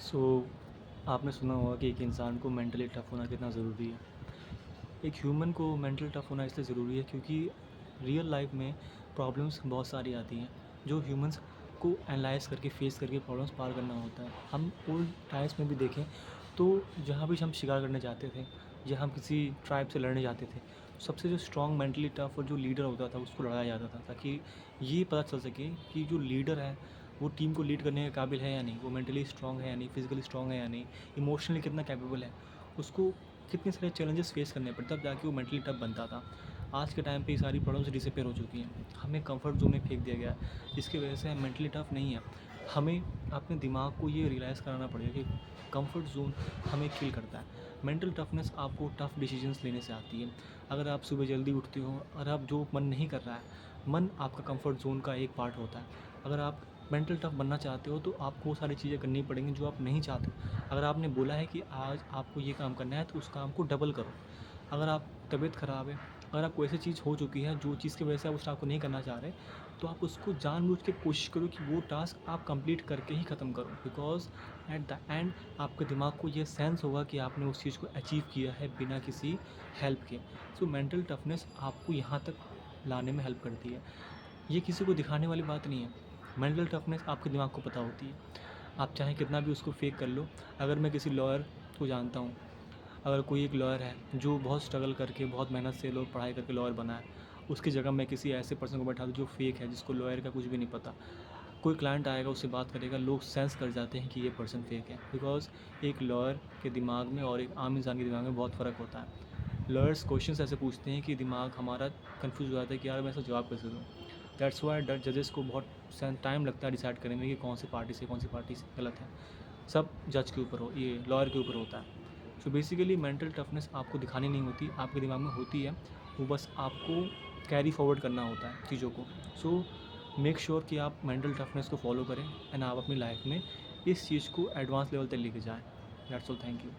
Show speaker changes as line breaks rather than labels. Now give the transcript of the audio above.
सो आपने सुना होगा कि एक इंसान को मेंटली टफ़ होना कितना ज़रूरी है। एक ह्यूमन को मेंटली टफ़ होना इसलिए ज़रूरी है क्योंकि रियल लाइफ में प्रॉब्लम्स बहुत सारी आती हैं जो ह्यूमंस को एनालाइज़ करके फेस करके प्रॉब्लम्स पार करना होता है। हम ओल्ड टाइम्स में भी देखें तो जहाँ भी हम शिकार करने जाते थे या हम किसी ट्राइब से लड़ने जाते थे, सबसे जो स्ट्रॉन्ग मेंटली टफ़ और जो लीडर होता था उसको लड़ाया जाता था ताकि ये पता चल सके कि जो लीडर है वो टीम को लीड करने के काबिल है या नहीं, वो मेंटली स्ट्रॉन्ग है या नहीं, फिजिकली स्ट्रॉन्ग है या नहीं, इमोशनली कितना कैपेबल है, उसको कितने सारे चैलेंजेस फेस करने पड़ते तब जाके वो मेंटली टफ बनता था। आज के टाइम पे ये सारी प्रॉब्लम्स डिसअपियर हो चुकी हैं, हमें कंफर्ट जोन में फेंक दिया गया है जिसकी वजह से हम मेंटली टफ नहीं है। हमें अपने दिमाग को ये रियलाइज़ कराना पड़ेगा कि कंफर्ट जोन हमें किल करता है। मेंटल टफनेस आपको टफ डिसीजंस लेने से आती है। अगर आप सुबह जल्दी उठते हो और आप जो मन नहीं कर रहा है, मन आपका कंफर्ट जोन का एक पार्ट होता है। अगर आप मेंटल टफ बनना चाहते हो तो आपको वो सारी चीज़ें करनी पड़ेंगी जो आप नहीं चाहते। अगर आपने बोला है कि आज आपको ये काम करना है तो उस काम को डबल करो। अगर आप तबीयत ख़राब है, अगर आपको ऐसी चीज़ हो चुकी है जो चीज़ की वजह से आप उस टास्क को नहीं करना चाह रहे, तो आप उसको जानबूझ के कोशिश करो कि वो टास्क आप कंप्लीट करके ही ख़त्म करो। बिकॉज़ एट द एंड आपके दिमाग को ये सेंस होगा कि आपने उस चीज़ को अचीव किया है बिना किसी हेल्प के। सो मेंटल टफनेस आपको यहाँ तक लाने में हेल्प करती है। ये किसी को दिखाने वाली बात नहीं है। मेंटल टफनेस आपके दिमाग को पता होती है। आप चाहे कितना भी उसको फेक कर लो। अगर मैं किसी लॉयर को जानता हूँ, अगर कोई एक लॉयर है जो बहुत स्ट्रगल करके बहुत मेहनत से लोग पढ़ाई करके लॉयर बना है, उसकी जगह मैं किसी ऐसे पर्सन को बैठा दूँ जो फेक है, जिसको लॉयर का कुछ भी नहीं पता, कोई क्लाइंट आएगा उससे बात करेगा, लोग सेंस कर जाते हैं कि ये पर्सन फेक है। बिकॉज एक लॉयर के दिमाग में और एक आम इंसान के दिमाग में बहुत फ़र्क होता है। लॉयर्स क्वेश्चंस ऐसे पूछते हैं कि दिमाग हमारा कंफ्यूज हो जाता है कि यार मैं इसका जवाब कैसे दूँ। दैट्स वाई जजेस को बहुत टाइम लगता है डिसाइड करने में कि कौन सी पार्टी से कौन सी पार्टी से गलत है। सब जज के ऊपर हो, ये लॉयर के ऊपर होता है। सो बेसिकली मेंटल टफनेस आपको दिखानी नहीं होती, आपके दिमाग में होती है। वो बस आपको कैरी फॉरवर्ड करना होता है चीज़ों को। सो मेक श्योर कि आप मेंटल टफनेस को फॉलो करें एंड आप अपनी लाइफ में इस चीज़ को एडवांस लेवल तक लेके जाएँ। That's all, thank you.